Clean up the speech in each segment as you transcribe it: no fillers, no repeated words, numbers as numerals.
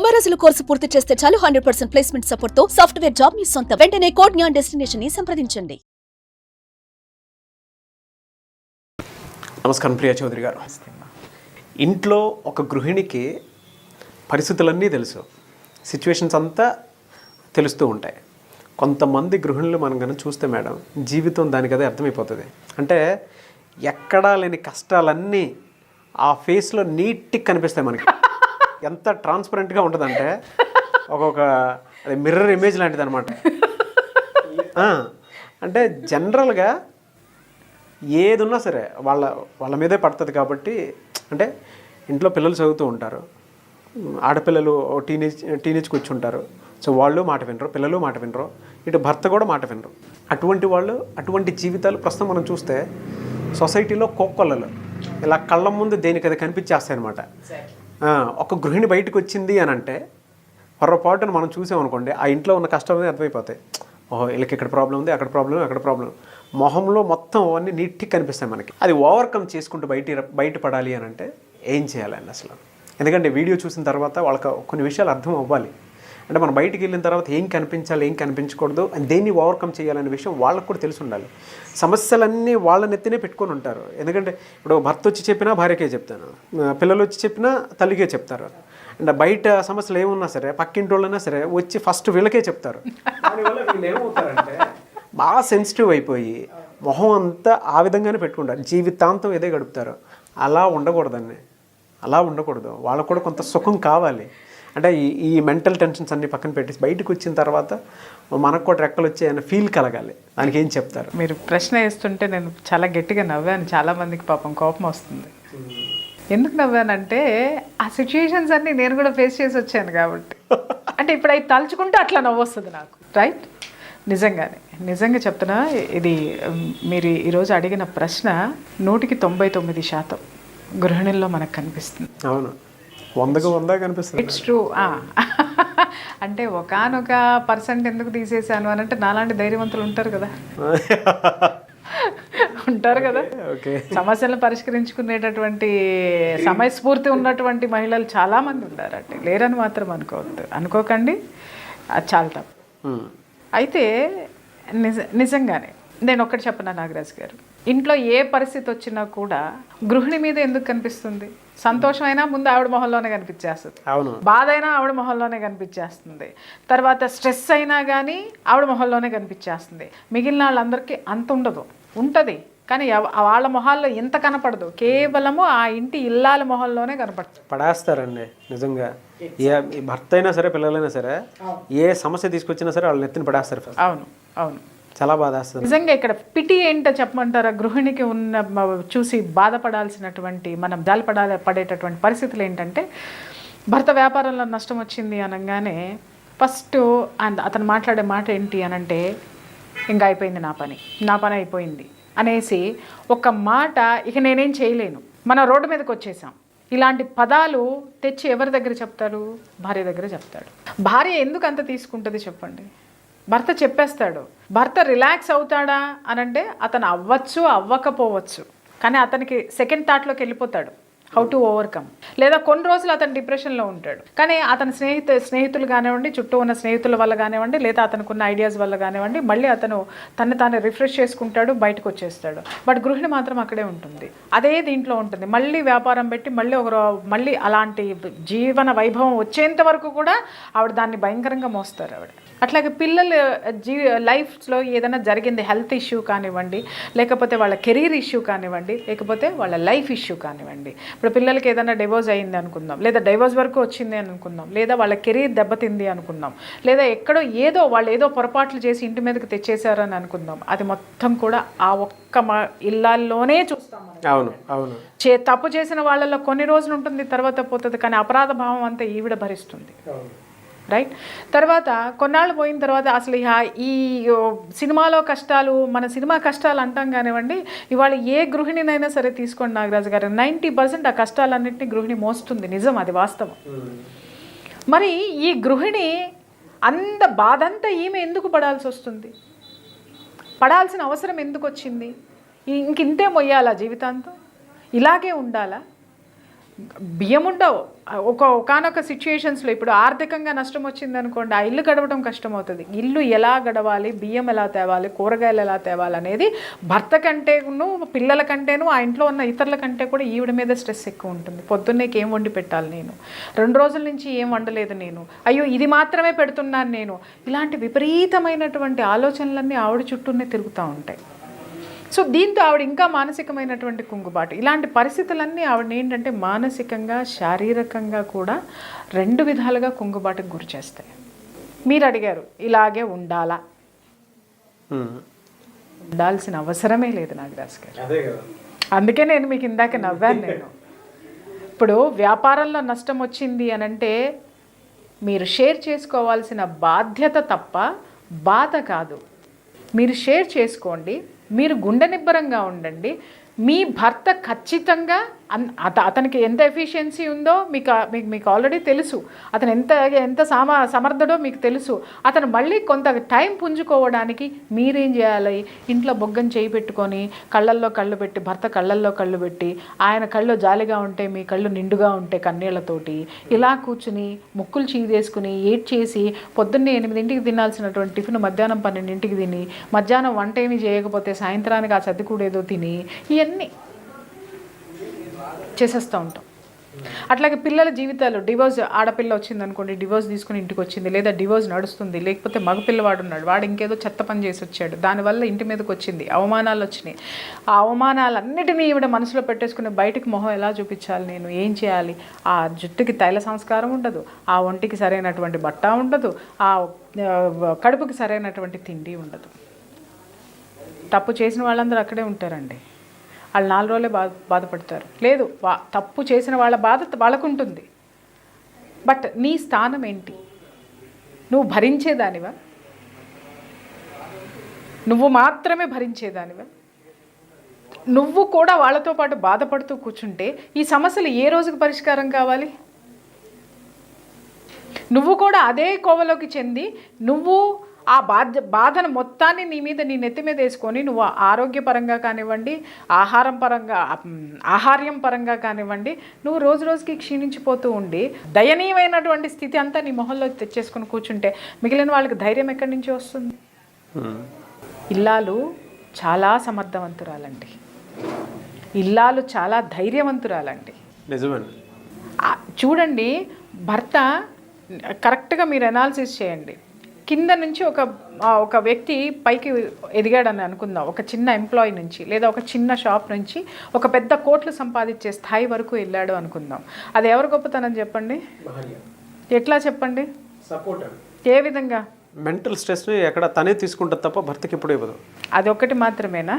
90 రోజుల కోర్సు పూర్తి చేస్తే చాలు 100% ప్లేస్మెంట్ సపోర్ట్ తో సాఫ్ట్వేర్ జాబ్ మీ సొంతం. వెంటనే కోడ్ జ్ఞాన్ డెస్టినేషన్ ని సంప్రదించండి. నమస్కారం ప్రియా చౌదరి గారు. ఇంట్లో ఒక గృహిణికి పరిస్థితులన్నీ తెలుసు, సిచ్యువేషన్స్ అంతా తెలుస్తూ ఉంటాయి. కొంతమంది గృహిణులు మనం కనుక చూస్తే మేడం, జీవితం దానికి అదే అర్థమైపోతుంది. అంటే ఎక్కడా లేని కష్టాలన్నీ ఆ ఫేస్లో నీట్గా కనిపిస్తాయి మనకి. ఎంత ట్రాన్స్పరెంట్గా ఉంటుందంటే ఒక్కొక్క అది మిర్రర్ ఇమేజ్ లాంటిది అనమాట. అంటే జనరల్గా ఏది ఉన్నా సరే వాళ్ళ మీదే పడుతుంది. అంటే ఇంట్లో పిల్లలు చదువుతూ ఉంటారు, ఆడపిల్లలు టీనేజ్కి వచ్చి ఉంటారు. సో వాళ్ళు మాట వినరు, పిల్లలు మాట వినరు, ఇటు భర్త కూడా మాట వినరు. అటువంటి జీవితాలు ప్రస్తుతం మనం చూస్తే సొసైటీలో కోకొల్లలు ఇలా కళ్ళ ముందు దేనికది కనిపించేస్తాయి అనమాట. ఒక గృహిణి బయటకు వచ్చింది అని అంటే పొరపాటును మనం చూసామనుకోండి, ఆ ఇంట్లో ఉన్న కష్టాలు అర్థమైపోతాయి. ఓహో, వీళ్ళకి ఇక్కడ ప్రాబ్లం ఉంది, అక్కడ ప్రాబ్లం. మొహంలో మొత్తం అన్నీ నీట్గా కనిపిస్తాయి మనకి. అది ఓవర్కమ్ చేసుకుంటూ బయటపడాలి అని అంటే ఏం చేయాలండి అసలు? ఎందుకంటే వీడియో చూసిన తర్వాత వాళ్ళకి కొన్ని విషయాలు అర్థం అవ్వాలి. అంటే మనం బయటికి వెళ్ళిన తర్వాత ఏం కనిపించాలి, ఏం కనిపించకూడదు అని దేన్ని ఓవర్కమ్ చేయాలనే విషయం వాళ్ళకు కూడా తెలిసి ఉండాలి. సమస్యలన్నీ వాళ్ళ నెత్తినే పెట్టుకొని ఉంటారు. ఎందుకంటే ఇప్పుడు భర్త వచ్చి చెప్పినా భార్యకే చెప్తాను, పిల్లలు వచ్చి చెప్పినా తల్లికే చెప్తారు. అంటే బయట సమస్యలు ఏమున్నా సరే పక్కింటి వాళ్ళైనా సరే వచ్చి ఫస్ట్ వీళ్ళకే చెప్తారు. దానివల్ల వీళ్ళు ఏమవుతారంటే బాగా సెన్సిటివ్ అయిపోయి మొహం అంతా ఆ విధంగానే పెట్టుకుంటారు, జీవితాంతం ఇదే గడుపుతారు. అలా ఉండకూడదు. వాళ్ళకు కూడా కొంత సుఖం కావాలి. అంటే ఈ మెంటల్ టెన్షన్స్ అన్ని పక్కన పెట్టేసి బయటకు వచ్చిన తర్వాత మనకు కూడా రెక్కలు వచ్చాయన్న ఫీల్ కలగాలి. దానికి ఏం చెప్తారు? మీరు ప్రశ్న వేస్తుంటే నేను చాలా గట్టిగా నవ్వాను. చాలామందికి పాపం కోపం వస్తుంది. ఎందుకు నవ్వానంటే ఆ సిచ్యుయేషన్స్ అన్నీ నేను కూడా ఫేస్ చేసి వచ్చాను కాబట్టి. అంటే ఇప్పుడు అవి తలుచుకుంటే అట్లా నవ్వు వస్తుంది నాకు. రైట్? నిజంగా చెప్తున్నా, ఇది మీరు ఈరోజు అడిగిన ప్రశ్న 100కి 99% గృహిణుల్లో మనకు కనిపిస్తుంది. అవును, 100కి కనిపిస్తుంది. It's true. అంటే ఒకానొక పర్సెంట్ ఎందుకు తీసేసాను అని అంటే నాలాంటి ధైర్యవంతులు ఉంటారు కదా. సమస్యలను పరిష్కరించుకునేటటువంటి సమయస్ఫూర్తి ఉన్నటువంటి మహిళలు చాలామంది ఉంటారండి. లేరని మాత్రం అనుకోకండి, అది చాలా తప్పు. అయితే నిజంగానే నేను ఒక్కటి చెప్పనా నాగరాజు గారు, ఇంట్లో ఏ పరిస్థితి వచ్చినా కూడా గృహిణి మీద ఎందుకు కనిపిస్తుంది? సంతోషమైనా ముందు ఆవిడ మొహంలోనే కనిపించేస్తుంది, బాధ అయినా ఆవిడ మొహంలోనే కనిపించేస్తుంది, తర్వాత స్ట్రెస్ అయినా కానీ ఆవిడ మొహంలోనే కనిపించేస్తుంది. మిగిలిన వాళ్ళందరికీ అంత ఉంటుంది కానీ వాళ్ళ మొహాల్లో ఎంత కనపడదు. కేవలము ఆ ఇంటి ఇల్లాల మొహంలోనే కనపడుతుంది. పడేస్తారండి నిజంగా. ఏ భర్త అయినా సరే, పిల్లలైనా సరే, ఏ సమస్య తీసుకొచ్చినా సరే వాళ్ళని ఎత్తిన పడేస్తారు. అవును, చాలా బాధేస్తుంది నిజంగా. ఇక్కడ పిటి ఏంటో చెప్పమంటారా? గృహిణికి ఉన్న చూసి బాధపడాల్సినటువంటి, మనం పడేటటువంటి పరిస్థితులు ఏంటంటే, భర్త వ్యాపారంలో నష్టం వచ్చింది అనగానే ఫస్ట్ అతను మాట్లాడే మాట ఏంటి అనంటే, ఇంకా అయిపోయింది నా పని అయిపోయింది అనేసి ఒక మాట, ఇక నేనేం చేయలేను, మనం రోడ్డు మీదకి వచ్చేసాం, ఇలాంటి పదాలు తెచ్చి ఎవరి దగ్గర చెప్తారు? భార్య దగ్గర చెప్తాడు. భార్య ఎందుకు అంత తీసుకుంటుంది చెప్పండి? భర్త చెప్పేస్తాడు. భర్త రిలాక్స్ అవుతాడా అనంటే అతను అవ్వకపోవచ్చు, కానీ అతనికి సెకండ్ థాట్లోకి వెళ్ళిపోతాడు, హౌ టు ఓవర్కమ్. లేదా కొన్ని రోజులు అతను డిప్రెషన్లో ఉంటాడు, కానీ అతని స్నేహితులు కానివ్వండి, చుట్టూ ఉన్న స్నేహితుల వల్ల కానివ్వండి, లేదా అతనుకున్న ఐడియాస్ వల్ల కానివ్వండి, మళ్ళీ అతను తాను రిఫ్రెష్ చేసుకుంటాడు, బయటకు వచ్చేస్తాడు. బట్ గృహిణి మాత్రం అక్కడే ఉంటుంది, అదే దీంట్లో ఉంటుంది. మళ్ళీ వ్యాపారం పెట్టి మళ్ళీ అలాంటి జీవన వైభవం వచ్చేంత వరకు కూడా ఆవిడ దాన్ని భయంకరంగా మోస్తారు ఆవిడ. అట్లాగే పిల్లలు లైఫ్లో ఏదైనా జరిగింది, హెల్త్ ఇష్యూ కానివ్వండి, లేకపోతే వాళ్ళ కెరీర్ ఇష్యూ కానివ్వండి, లేకపోతే వాళ్ళ లైఫ్ ఇష్యూ కానివ్వండి. ఇప్పుడు పిల్లలకి ఏదైనా డివోర్స్ అయింది అనుకుందాం, లేదా డైవోర్స్ వరకు వచ్చింది అని అనుకుందాం, లేదా వాళ్ళ కెరీర్ దెబ్బతింది అనుకుందాం, లేదా వాళ్ళు ఏదో పొరపాట్లు చేసి ఇంటి మీదకి తెచ్చేశారని అనుకుందాం. అది మొత్తం కూడా ఆ ఒక్క ఇళ్ళల్లోనే చూస్తాం. అవును, తప్పు చేసిన వాళ్ళలో కొన్ని రోజులు ఉంటుంది, తర్వాత పోతుంది, కానీ అపరాధ భావం అంతా ఈవిడ భరిస్తుంది. రైట్? తర్వాత కొన్నాళ్ళు పోయిన తర్వాత అసలు ఈ సినిమాలో కష్టాలు, మన సినిమా కష్టాలు అంటాం కానివ్వండి, ఇవాళ ఏ గృహిణినైనా సరే తీసుకోండి నాగరాజు గారు, 90% ఆ కష్టాలన్నింటినీ గృహిణి మోస్తుంది. నిజం, అది వాస్తవం. మరి ఈ గృహిణి అంత బాధంతా ఈమె ఎందుకు పడాల్సి వస్తుంది? పడాల్సిన అవసరం ఎందుకు వచ్చింది? ఇంకింతే మొయ్యాలా జీవితాంతం? ఇలాగే ఉండాలా? బియ్యం ఉండవు. ఒకానొక సిచ్యుయేషన్స్లో ఇప్పుడు ఆర్థికంగా నష్టం వచ్చింది అనుకోండి, ఆ ఇల్లు గడవడం కష్టమవుతుంది. ఇల్లు ఎలా గడవాలి, బియ్యం ఎలా తేవాలి, కూరగాయలు ఎలా తేవాలి అనేది భర్త కంటేను, పిల్లల కంటేను, ఆ ఇంట్లో ఉన్న ఇతరుల కంటే కూడా ఈవిడ మీద స్ట్రెస్ ఎక్కువ ఉంటుంది. పొద్దున్నేకి ఏం వండి పెట్టాలి నేను, 2 రోజుల నుంచి ఏం వండలేదు నేను, అయ్యో ఇది మాత్రమే పెడుతున్నాను నేను, ఇలాంటి విపరీతమైనటువంటి ఆలోచనలన్నీ ఆవిడ చుట్టూనే తిరుగుతూ ఉంటాయి. సో దీంతో ఆవిడ ఇంకా మానసికమైనటువంటి కుంగుబాటు. ఇలాంటి పరిస్థితులన్నీ ఆవిడని ఏంటంటే మానసికంగా, శారీరకంగా కూడా 2 విధాలుగా కుంగుబాటుకు గురి చేస్తాయి. మీరు అడిగారు ఇలాగే ఉండాలా? ఉండాల్సిన అవసరమే లేదు నాగరాజ్ గారు. అందుకే నేను మీకు ఇందాక నవ్వాను. నేను ఇప్పుడు వ్యాపారంలో నష్టం వచ్చింది అని అంటే మీరు షేర్ చేసుకోవాల్సిన బాధ్యత తప్ప బాధ కాదు. మీరు షేర్ చేసుకోండి, మీరు గుండె నిబ్బరంగా ఉండండి. మీ భర్త ఖచ్చితంగా అతనికి ఎంత ఎఫిషియన్సీ ఉందో మీకు ఆల్రెడీ తెలుసు. అతను ఎంత సమర్థుడో మీకు తెలుసు. అతను మళ్ళీ కొంత టైం పుంజుకోవడానికి మీరేం చేయాలి? ఇంట్లో బొగ్గను చేయి పెట్టుకొని కళ్ళల్లో కళ్ళు పెట్టి, భర్త కళ్ళల్లో కళ్ళు పెట్టి, ఆయన కళ్ళు జాలిగా ఉంటే మీ కళ్ళు నిండుగా ఉంటే కన్నీళ్లతోటి ఇలా కూర్చుని ముక్కులు చీదేసుకుని ఏడ్చేసి పొద్దున్నే 8ంటికి తినాల్సినటువంటి టిఫిన్ మధ్యాహ్నం 12ంటికి తిని, మధ్యాహ్నం వంట ఏమీ చేయకపోతే సాయంత్రానికి ఆ చద్దికూడేదో తిని ఇవన్నీ చేసేస్తూ ఉంటాం. అట్లాగే పిల్లల జీవితాలు, డివోర్స్, ఆడపిల్ల వచ్చింది అనుకోండి, డివోర్స్ తీసుకుని ఇంటికి వచ్చింది, లేదా డివోర్స్ నడుస్తుంది, లేకపోతే మగపిల్లవాడు ఉన్నాడు, వాడు ఇంకేదో చెత్త పని చేసి వచ్చాడు, దానివల్ల ఇంటి మీదకి వచ్చింది, అవమానాలు వచ్చినాయి. ఆ అవమానాలన్నిటినీ ఈవిడ మనసులో పెట్టేసుకుని బయటికి మొహం ఎలా చూపించాలి, నేను ఏం చేయాలి? ఆ జుట్టుకి తైల సంస్కారం ఉండదు, ఆ ఒంటికి సరైనటువంటి బట్ట ఉండదు, ఆ కడుపుకి సరైనటువంటి తిండి ఉండదు. తప్పు చేసిన వాళ్ళందరూ అక్కడే ఉంటారండి. వాళ్ళు 4 రోజులే బాధపడతారు. లేదు, తప్పు చేసిన వాళ్ళ బాధ వాళ్ళకు ఉంటుంది. బట్ నీ స్థానం ఏంటి? నువ్వు భరించేదానివా? నువ్వు మాత్రమే భరించేదానివా? నువ్వు కూడా వాళ్ళతో పాటు బాధపడుతూ కూర్చుంటే ఈ సమస్యలు ఏ రోజుకి పరిష్కారం కావాలి? నువ్వు కూడా అదే కోవలోకి చెంది నువ్వు ఆ బాధను మొత్తాన్ని నీ నెత్తి మీద వేసుకొని నువ్వు ఆరోగ్యపరంగా కానివ్వండి, ఆహార్యం పరంగా కానివ్వండి, నువ్వు రోజు రోజుకి క్షీణించిపోతూ ఉండి దయనీయమైనటువంటి స్థితి అంతా నీ మొహంలో తెచ్చేసుకొని కూర్చుంటే మిగిలిన వాళ్ళకి ధైర్యం ఎక్కడి నుంచి వస్తుంది? ఇల్లాలు చాలా సమర్థవంతురాలండి, ఇల్లాలు చాలా ధైర్యవంతురాలండి. నిజమండి. చూడండి, భర్త కరెక్ట్గా మీరు అనాలిసిస్ చేయండి. కింద నుంచి ఒక వ్యక్తి పైకి ఎదిగాడని అనుకుందాం, ఒక చిన్న ఎంప్లాయీ నుంచి, లేదా ఒక చిన్న షాప్ నుంచి ఒక పెద్ద కోట్లు సంపాదించే స్థాయి వరకు వెళ్ళాడు అనుకుందాం. అది ఎవరు గొప్పతనం చెప్పండి? ఎట్లా చెప్పండి? ఏ విధంగా? మెంటల్ స్ట్రెస్ని ఎక్కడ తనే తీసుకుంటుంది తప్ప భర్తకి ఎప్పుడు ఇవ్వదు. అది ఒక్కటి మాత్రమేనా?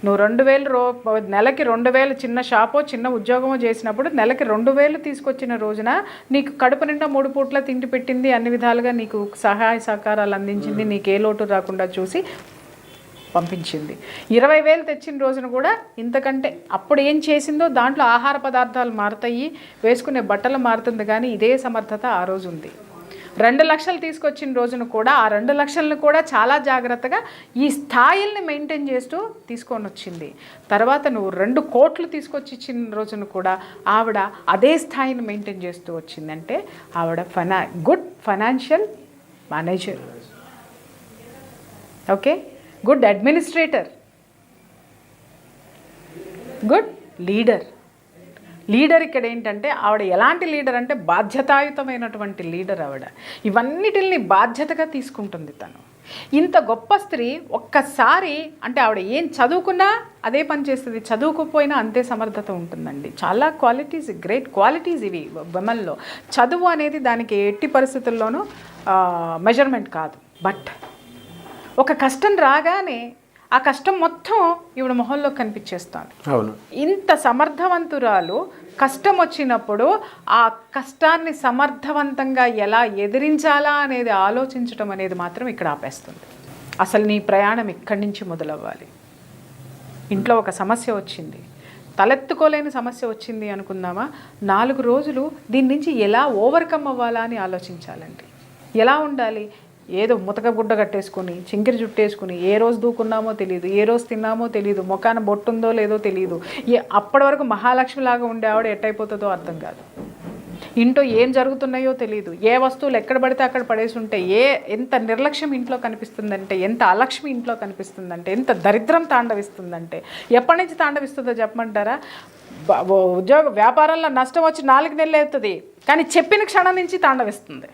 నువ్వు 2000 నెలకి 2000 చిన్న షాపో చిన్న ఉద్యోగమో చేసినప్పుడు నెలకి 2000 తీసుకొచ్చిన రోజున నీకు కడుపు నిండా 3 పూట్ల తిండి పెట్టింది, అన్ని విధాలుగా నీకు సహాయ సహకారాలు అందించింది, నీకు ఏ లోటు రాకుండా చూసి పంపించింది. 20,000 తెచ్చిన రోజున కూడా ఇంతకంటే అప్పుడు ఏం చేసిందో దాంట్లో ఆహార పదార్థాలు మారుతాయి, వేసుకునే బట్టలు మారుతుంది, కానీ ఇదే సమర్థత ఆ రోజు ఉంది. 2 లక్షలు తీసుకొచ్చిన రోజున కూడా ఆ 2 లక్షలను కూడా చాలా జాగ్రత్తగా ఈ స్థాయిల్ని మెయింటైన్ చేస్తూ తీసుకొని వచ్చింది. తర్వాత నువ్వు 2 కోట్లు తీసుకొచ్చి ఇచ్చిన రోజున కూడా ఆవిడ అదే స్థాయిని మెయింటైన్ చేస్తూ వచ్చిందంటే ఆవిడ good financial manager, okay, good administrator, good leader. ఇక్కడ ఏంటంటే ఆవిడ ఎలాంటి లీడర్ అంటే బాధ్యతాయుతమైనటువంటి లీడర్ ఆవిడ. ఇవన్నిటిని బాధ్యతగా తీసుకుంటుంది తను. ఇంత గొప్ప స్త్రీ ఒక్కసారి అంటే ఆవిడ ఏం చదువుకున్నా అదే పని చేస్తుంది, చదువుకోపోయినా అంతే సమర్థత ఉంటుందండి. చాలా క్వాలిటీస్, గ్రేట్ క్వాలిటీస్ ఇవి విమెన్లో. చదువు అనేది దానికి ఎట్టి పరిస్థితుల్లోనూ మెజర్మెంట్ కాదు. బట్ ఒక కష్టం రాగానే ఆ కష్టం మొత్తం ఈవిడ మొహంలో కనిపించేస్తాను. అవును. ఇంత సమర్థవంతురాలు కష్టం వచ్చినప్పుడు ఆ కష్టాన్ని సమర్థవంతంగా ఎలా ఎదిరించాలా అనేది ఆలోచించడం అనేది మాత్రం ఇక్కడ ఆపేస్తుంది. అసలు నీ ప్రయాణం ఇక్కడి నుంచి మొదలవ్వాలి. ఇంట్లో ఒక సమస్య వచ్చింది, తలెత్తుకోలేని సమస్య వచ్చింది అనుకుందామా, 4 రోజులు దీని నుంచి ఎలా ఓవర్కమ్ అవ్వాలా అని ఆలోచించాలండి. ఎలా ఉండాలి? ఏదో ముతక గుడ్డ కట్టేసుకుని చింకిరి జుట్టేసుకుని ఏ రోజు దూకున్నామో తెలియదు, ఏ రోజు తిన్నామో తెలియదు, ముఖాన బొట్టుందో లేదో తెలియదు. అప్పటి వరకు మహాలక్ష్మిలాగా ఉండే ఆవిడ ఎట్టయిపోతుందో అర్థం కాదు. ఇంట్లో ఏం జరుగుతున్నాయో తెలియదు, ఏ వస్తువులు ఎక్కడ పడితే అక్కడ పడేసి ఉంటే ఎంత నిర్లక్ష్యం ఇంట్లో కనిపిస్తుందంటే, ఎంత అలక్ష్మి ఇంట్లో కనిపిస్తుందంటే, ఎంత దరిద్రం తాండవిస్తుందంటే. ఎప్పటి నుంచి తాండవిస్తుందో చెప్పమంటారా? వ్యాపారంలో నష్టం వచ్చి 4 నెలలు అవుతుంది, కానీ చెప్పిన క్షణం నుంచి తాండవిస్తుంది.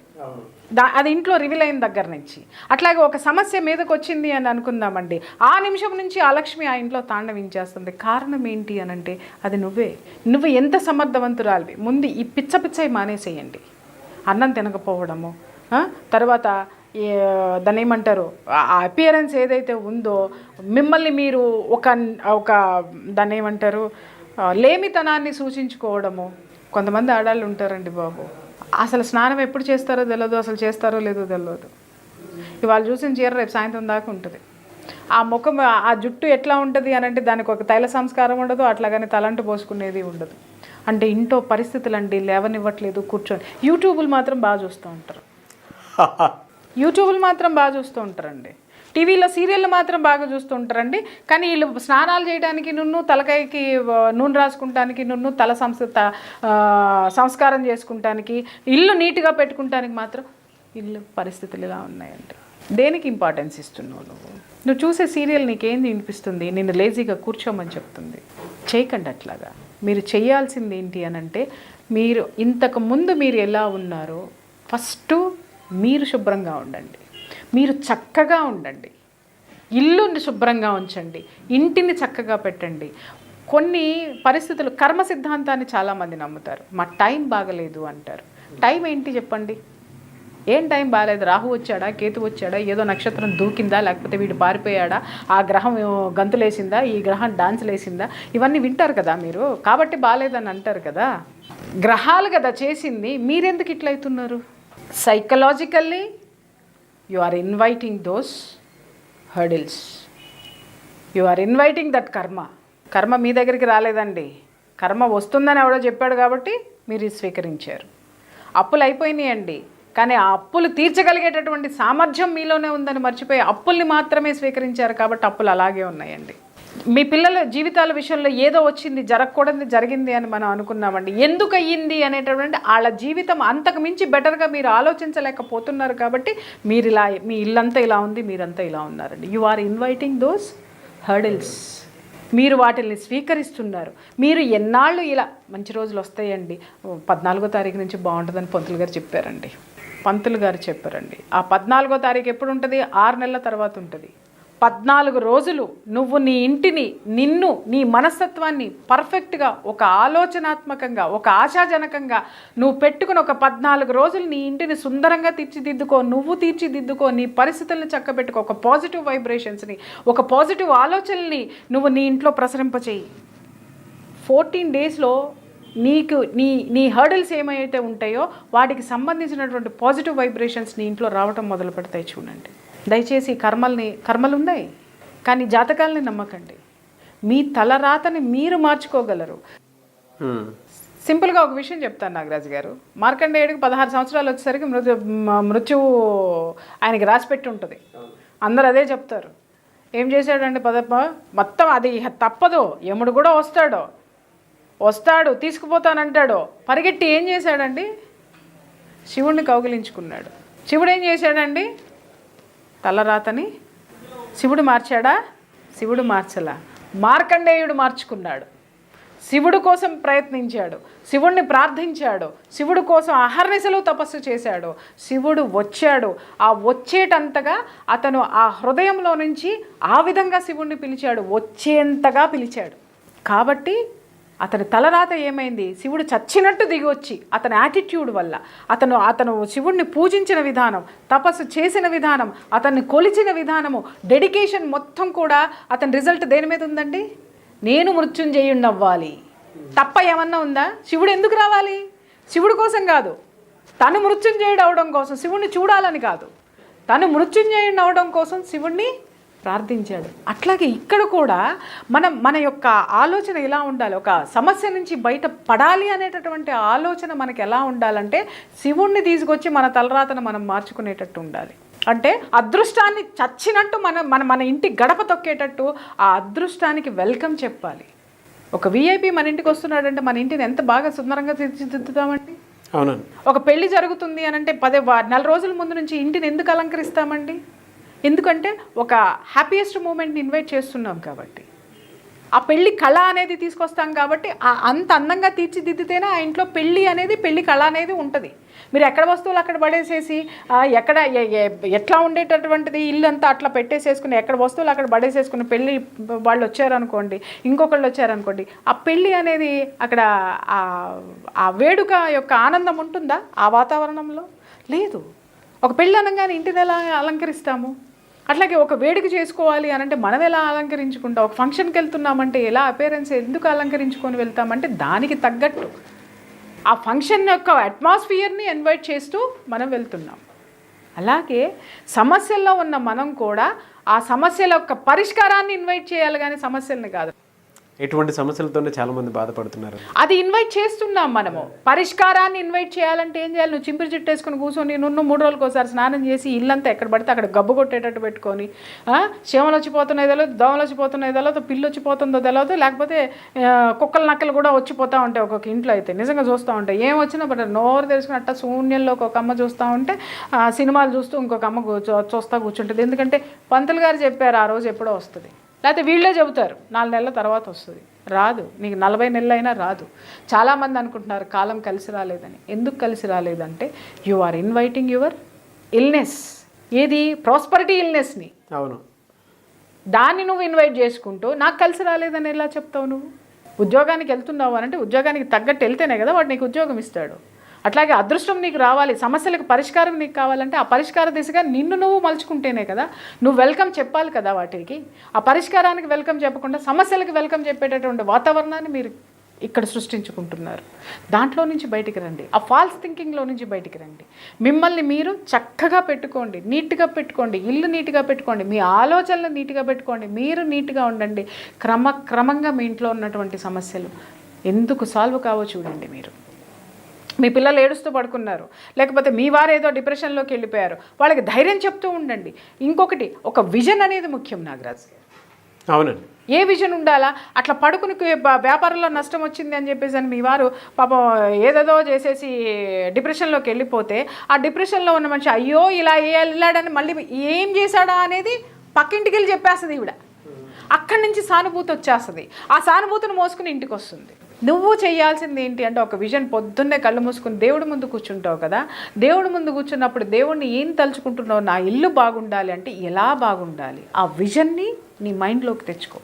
అది ఇంట్లో రివీల్ అయిన దగ్గర నుంచి. అట్లాగే ఒక సమస్య మీదకి వచ్చింది అని అనుకుందామండి, ఆ నిమిషం నుంచి ఆ లక్ష్మి ఆ ఇంట్లో తాండవించేస్తుంది. కారణం ఏంటి అని అంటే అది నువ్వు ఎంత సమర్థవంతురాలివి. ముందు ఈ పిచ్చయి మానేసేయండి. అన్నం తినకపోవడము, తర్వాత దాన్ని ఏమంటారు, ఆ అపియరెన్స్ ఏదైతే ఉందో మిమ్మల్ని మీరు ఒక దాన్ని ఏమంటారు, లేమితనాన్ని సూచించుకోవడము. కొంతమంది ఆడాళ్ళు ఉంటారండి బాబు, అసలు స్నానం ఎప్పుడు చేస్తారో తెలియదు, అసలు చేస్తారో లేదో తెలియదు. ఇవాళ చూసిన చీర రేపు సాయంత్రం దాకా ఉంటుంది. ఆ ముఖం ఆ జుట్టు ఎట్లా ఉంటుంది అని అంటే దానికి ఒక తైల సంస్కారం ఉండదు, అట్లాగని తలంటు పోసుకునేది ఉండదు. అంటే ఇంట్లో పరిస్థితులు అండి లేవనివ్వట్లేదు. కూర్చొని యూట్యూబ్లు మాత్రం బాగా చూస్తూ ఉంటారండి. టీవీలో సీరియళ్ళు మాత్రం బాగా చూస్తూ ఉంటారండి. కానీ వీళ్ళు స్నానాలు చేయడానికి తలకాయకి నూనె రాసుకుంటానికి తల సంస్కారం చేసుకుంటానికి, ఇల్లు నీట్గా పెట్టుకుంటానికి మాత్రం ఇల్లు పరిస్థితులు ఇలా ఉన్నాయండి. దేనికి ఇంపార్టెన్స్ ఇస్తున్నావు నువ్వు చూసే సీరియల్ నీకేంది వినిపిస్తుంది? నిన్ను లేజీగా కూర్చోమని చెప్తుంది. చేయకండి అట్లాగా. మీరు చేయాల్సింది ఏంటి అని అంటే, మీరు ఇంతకుముందు మీరు ఎలా ఉన్నారో ఫస్ట్ మీరు శుభ్రంగా ఉండండి, మీరు చక్కగా ఉండండి, ఇల్లుని శుభ్రంగా ఉంచండి, ఇంటిని చక్కగా పెట్టండి. కొన్ని పరిస్థితులు కర్మ సిద్ధాంతాన్ని చాలామంది నమ్ముతారు. మా టైం బాగలేదు అంటారు. టైం ఏంటి చెప్పండి? ఏం టైం బాగాలేదు? రాహు వచ్చాడా, కేతు వచ్చాడా, ఏదో నక్షత్రం దూకిందా, లేకపోతే వీడు పారిపోయాడా, ఆ గ్రహం గంతులేసిందా, ఈ గ్రహం డాన్సులేసిందా, ఇవన్నీ వింటారు కదా మీరు. కాబట్టి బాగాలేదని అంటారు కదా. గ్రహాలు కదా చేసింది, మీరెందుకు ఇట్లయితున్నారు? Psychologically you are inviting those hurdles, you are inviting that కర్మ మీ దగ్గరికి రాలేదండి. కర్మ వస్తుందని ఎవడో చెప్పాడు కాబట్టి మీరు స్వీకరించారు. అప్పులు అయిపోయినాయండి, కానీ ఆ అప్పులు తీర్చగలిగేటటువంటి సామర్థ్యం మీలోనే ఉందని మర్చిపోయి అప్పుల్ని మాత్రమే స్వీకరించారు కాబట్టి అప్పులు అలాగే ఉన్నాయండి. మీ పిల్లల జీవితాల విషయంలో ఏదో వచ్చింది, జరగకూడదు జరిగింది అని మనం అనుకున్నామండి. ఎందుకు అయ్యింది అనేటటువంటి వాళ్ళ జీవితం అంతకు మించి బెటర్గా మీరు ఆలోచించలేకపోతున్నారు కాబట్టి మీరు ఇలా, మీ ఇల్లంతా ఇలా ఉంది, మీరంతా ఇలా ఉన్నారండి. You are inviting those hurdles. మీరు వాటిని స్వీకరిస్తున్నారు. మీరు ఎన్నాళ్ళు ఇలా మంచి రోజులు వస్తాయండి, 14వ తారీఖు నుంచి బాగుంటుందని పంతులు గారు చెప్పారండి. ఆ 14వ తారీఖు ఎప్పుడు ఉంటుంది? 6 నెలల తర్వాత ఉంటుంది. 14 రోజులు నువ్వు నీ ఇంటిని, నిన్ను, నీ మనస్తత్వాన్ని పర్ఫెక్ట్గా, ఒక ఆలోచనాత్మకంగా, ఒక ఆశాజనకంగా నువ్వు పెట్టుకుని ఒక 14 రోజులు నీ ఇంటిని సుందరంగా తీర్చిదిద్దుకో, నీ పరిస్థితుల్ని చక్కబెట్టుకో, ఒక పాజిటివ్ వైబ్రేషన్స్ని, ఒక పాజిటివ్ ఆలోచనల్ని నువ్వు నీ ఇంట్లో ప్రసరింపచేయి. 14 డేస్లో నీకు నీ హర్డిల్స్ ఏమైతే ఉంటాయో వాటికి సంబంధించినటువంటి పాజిటివ్ వైబ్రేషన్స్ నీ ఇంట్లో రావటం మొదలు పెడతాయి. చూడండి, దయచేసి కర్మలు ఉన్నాయి కానీ జాతకాలని నమ్మకండి. మీ తలరాతని మీరు మార్చుకోగలరు. సింపుల్గా ఒక విషయం చెప్తాను నాగరాజు గారు. మార్కండేయుడికి 16 సంవత్సరాలు వచ్చేసరికి మృత్యువు ఆయనకి రాసిపెట్టి ఉంటుంది. అందరూ అదే చెప్తారు. ఏం చేశాడండి? మొత్తం అది తప్పదు, యముడు కూడా వస్తాడు తీసుకుపోతానంటాడు. పరిగెట్టి ఏం చేశాడండి? శివుణ్ణి కౌగిలించుకున్నాడు. శివుడు ఏం చేశాడండి? తలరాతని శివుడు మార్చాడా? శివుడు మార్చలా, మార్కండేయుడు మార్చుకున్నాడు. శివుడు కోసం ప్రయత్నించాడు, శివుడిని ప్రార్థించాడు, శివుడు కోసం అహర్నిశలు తపస్సు చేశాడు. శివుడు వచ్చాడు. ఆ వచ్చేటంతగా అతను ఆ హృదయంలో నుంచి ఆ విధంగా శివుడిని పిలిచాడు, వచ్చేంతగా పిలిచాడు. కాబట్టి అతని తలరాత ఏమైంది? శివుడు చచ్చినట్టు దిగి వచ్చి అతని యాటిట్యూడ్ వల్ల, అతను శివుడిని పూజించిన విధానం, తపస్సు చేసిన విధానం, అతన్ని కొలిచిన విధానము, డెడికేషన్ మొత్తం కూడా అతని రిజల్ట్ దేని మీద ఉందండి? నేను మృత్యుంజయుణ్ణి అవ్వాలి. తప్ప ఏమన్నా ఉందా? శివుడు ఎందుకు రావాలి? శివుడి కోసం కాదు, తను మృత్యుంజయుడు అవడం కోసం, శివుడిని చూడాలని కాదు, తను మృత్యుంజయుడిని అవడం కోసం శివుడిని ప్రార్థించాడు. అట్లాగే ఇక్కడ కూడా మన యొక్క ఆలోచన ఎలా ఉండాలి? ఒక సమస్య నుంచి బయట పడాలి అనేటటువంటి ఆలోచన మనకి ఎలా ఉండాలంటే శివుణ్ణి తీసుకొచ్చి మన తలరాతను మనం మార్చుకునేటట్టు ఉండాలి. అంటే అదృష్టాన్ని చచ్చినట్టు మన ఇంటి గడప తొక్కేటట్టు ఆ అదృష్టానికి వెల్కమ్ చెప్పాలి. ఒక విఐపి మన ఇంటికి వస్తున్నాడంటే మన ఇంటిని ఎంత బాగా సుందరంగా తీర్చిదిద్దుతామండి. అవునండి. ఒక పెళ్లి జరుగుతుంది అని అంటే నెల రోజుల ముందు నుంచి ఇంటిని ఎందుకు అలంకరిస్తామండి? ఎందుకంటే ఒక హ్యాపీయెస్ట్ మూమెంట్ని ఇన్వైట్ చేస్తున్నాం కాబట్టి, ఆ పెళ్లి కళ అనేది తీసుకొస్తాం కాబట్టి అంత అందంగా తీర్చిదిద్దితేనే ఆ ఇంట్లో పెళ్లి కళ అనేది ఉంటుంది. మీరు ఎక్కడ వస్తువులు అక్కడ పడేసేసి ఎక్కడ ఎట్లా ఉండేటటువంటిది ఇల్లు అంతా అట్లా పెట్టేసేసుకుని ఎక్కడ వస్తువులు అక్కడ పడేసేసుకుని పెళ్ళి వాళ్ళు వచ్చారనుకోండి, ఇంకొకళ్ళు వచ్చారనుకోండి, ఆ పెళ్ళి అనేది అక్కడ ఆ వేడుక యొక్క ఆనందం ఉంటుందా ఆ వాతావరణంలో? లేదు. ఒక పెళ్ళి అనగానే ఇంటిని ఎలా అలంకరిస్తాము? అట్లాగే ఒక వేడుక చేసుకోవాలి అని అంటే మనం ఎలా అలంకరించుకుంటాం? ఒక ఫంక్షన్కి వెళ్తున్నామంటే ఎలా అపేరెన్స్ ఎందుకు అలంకరించుకొని వెళ్తామంటే దానికి తగ్గట్టు ఆ ఫంక్షన్ యొక్క అట్మాస్ఫియర్ని ఇన్వైట్ చేస్తూ మనం వెళ్తున్నాం. అలాగే సమస్యల్లో ఉన్న మనం కూడా ఆ సమస్యల యొక్క పరిష్కారాన్ని ఇన్వైట్ చేయాలి, కానీ సమస్యల్ని కాదు. ఎటువంటి సమస్యలతోనే చాలామంది బాధపడుతున్నారు. అది ఇన్వైట్ చేస్తున్నాం మనము. పరిష్కారాన్ని ఇన్వైట్ చేయాలంటే ఏం చేయాలి? నువ్వు చింపిరి చుట్టేసుకుని కూర్చొని 3 రోజులకు ఒకసారి స్నానం చేసి ఇల్లంతా ఎక్కడ పడితే అక్కడ గబ్బు కొట్టేటట్టు పెట్టుకొని చీమలు వచ్చిపోతున్నాయి తెలియదు, దోమలు వచ్చిపోతున్నాయి తెలియదు, పిల్లి వచ్చిపోతుందో తెలియదు, లేకపోతే కుక్కలు నక్కలు కూడా వచ్చిపోతూ ఉంటాయి ఒక్కొక్క ఇంట్లో అయితే. నిజంగా చూస్తూ ఉంటాయి. ఏం వచ్చినా బట్ నోరు తెలుసుకుని అట్ట శూన్యంలో ఒక అమ్మ చూస్తూ ఉంటే సినిమాలు చూస్తూ ఇంకొక అమ్మ చూస్తూ కూర్చుంటుంది. ఎందుకంటే పంతులు గారు చెప్పారు ఆ రోజు ఎప్పుడో వస్తుంది, లేకపోతే వీళ్ళే చెబుతారు 4 నెలల తర్వాత వస్తుంది. రాదు. నీకు 40 నెలలు అయినా రాదు. చాలామంది అనుకుంటున్నారు కాలం కలిసి రాలేదని. ఎందుకు కలిసి రాలేదంటే you are inviting your illness. ఏది? ప్రాస్పరిటీ ఇల్నెస్ని. అవును. దాన్ని నువ్వు ఇన్వైట్ చేసుకుంటూ నాకు కలిసి రాలేదని ఎలా చెప్తావు? నువ్వు ఉద్యోగానికి వెళ్తున్నావు అని అంటే ఉద్యోగానికి తగ్గట్టు వెళ్తేనే కదా వాడు నీకు ఉద్యోగం ఇస్తాడు. అట్లాగే అదృష్టం నీకు రావాలి, సమస్యలకు పరిష్కారం నీకు కావాలంటే ఆ పరిష్కార దిశగా నిన్ను నువ్వు మలుచుకుంటేనే కదా. నువ్వు వెల్కమ్ చెప్పాలి కదా వాటికి. ఆ పరిష్కారానికి వెల్కమ్ చెప్పకుండా సమస్యలకు వెల్కమ్ చెప్పేటటువంటి వాతావరణాన్ని మీరు ఇక్కడ సృష్టించుకుంటున్నారు. దాంట్లో నుంచి బయటికి రండి. ఆ ఫాల్స్ థింకింగ్లో నుంచి బయటికి రండి. మిమ్మల్ని మీరు చక్కగా పెట్టుకోండి, నీట్గా పెట్టుకోండి, ఇల్లు నీట్గా పెట్టుకోండి, మీ ఆలోచనలు నీట్గా పెట్టుకోండి, మీరు నీట్గా ఉండండి. క్రమంగా మీ ఇంట్లో ఉన్నటువంటి సమస్యలు ఎందుకు సాల్వ్ కావో చూడండి. మీరు మీ పిల్లలు ఏడుస్తూ పడుకున్నారు, లేకపోతే మీ వారు ఏదో డిప్రెషన్లోకి వెళ్ళిపోయారు, వాళ్ళకి ధైర్యం చెప్తూ ఉండండి. ఇంకొకటి, ఒక విజన్ అనేది ముఖ్యం నాగరాజ్. అవునండి. ఏ విజన్ ఉండాలా? అట్లా పడుకుని వ్యాపారంలో నష్టం వచ్చింది అని చెప్పేసి అని మీ వారు పాపం ఏదేదో చేసేసి డిప్రెషన్లోకి వెళ్ళిపోతే ఆ డిప్రెషన్లో ఉన్న మనిషి అయ్యో ఇలా వెళ్ళాడని మళ్ళీ ఏం చేశాడా అనేది పక్కింటికి వెళ్ళి చెప్పేస్తుంది ఈవిడ. అక్కడి నుంచి సానుభూతి వచ్చేస్తుంది. ఆ సానుభూతిని మోసుకుని ఇంటికి వస్తుంది. నువ్వు చేయాల్సింది ఏంటి అంటే ఒక విజన్. పొద్దున్నే కళ్ళు మూసుకుని దేవుడి ముందు కూర్చుంటావు కదా, దేవుడి ముందు కూర్చున్నప్పుడు దేవుడిని ఏం తలుచుకుంటున్నావు? నా ఇల్లు బాగుండాలి అంటే ఎలా బాగుండాలి? ఆ విజన్ని నీ మైండ్లోకి తెచ్చుకో.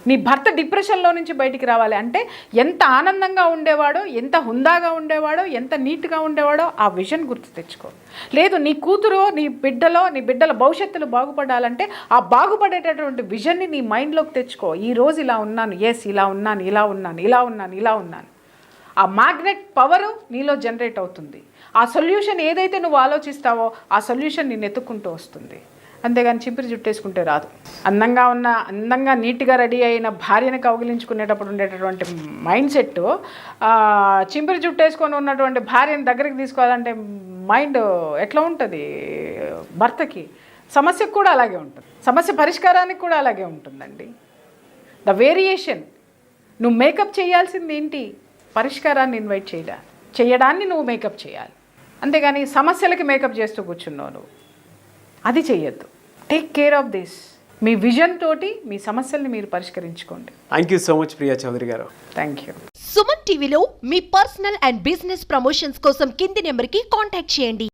నీ భర్త డిప్రెషన్లో నుంచి బయటికి రావాలి అంటే ఎంత ఆనందంగా ఉండేవాడో, ఎంత హుందాగా ఉండేవాడో, ఎంత నీట్గా ఉండేవాడో ఆ విజన్ గుర్తు తెచ్చుకో. లేదు, నీ కూతురు, నీ బిడ్డల భవిష్యత్తులు బాగుపడాలంటే ఆ బాగుపడేటటువంటి విజన్ని నీ మైండ్లోకి తెచ్చుకో. ఈరోజు ఇలా ఉన్నాను, ఎస్ ఇలా ఉన్నాను, ఇలా ఉన్నాను, ఇలా ఉన్నాను, ఇలా ఉన్నాను. ఆ మ్యాగ్నెట్ పవరు నీలో జనరేట్ అవుతుంది. ఆ సొల్యూషన్ ఏదైతే నువ్వు ఆలోచిస్తావో ఆ సొల్యూషన్ నిన్ను ఎత్తుక్కుంటూ వస్తుంది. అంతేగాని చింపిరి జుట్టేసుకుంటే రాదు. అందంగా నీట్గా రెడీ అయిన భార్యను కౌగిలించుకునేటప్పుడు ఉండేటటువంటి మైండ్ సెట్ చింపిరి జుట్టేసుకొని ఉన్నటువంటి భార్యను దగ్గరికి తీసుకోవాలంటే మైండ్ ఎట్లా ఉంటుంది భర్తకి? సమస్యకు కూడా అలాగే ఉంటుంది, సమస్య పరిష్కారానికి కూడా అలాగే ఉంటుందండి. The variation. నువ్వు మేకప్ చేయాల్సింది ఏంటి? పరిష్కారాన్ని ఇన్వైట్ చేయడాన్ని నువ్వు మేకప్ చేయాలి. అంతేగాని సమస్యలకి మేకప్ చేస్తూ కూర్చున్నావు నువ్వు. అది చెయ్యొద్దు. Take care of this. మీ విజన్ తోటి మీ సమస్యల్ని మీరు పరిష్కరించుకోండి. Thank you so much Priya Chaudhary గారు. Thank you. సుమన్ టీవీలో మీ పర్సనల్ అండ్ బిజినెస్ ప్రమోషన్స్ కోసం కింది నెంబర్కి కాంటాక్ట్ చేయండి.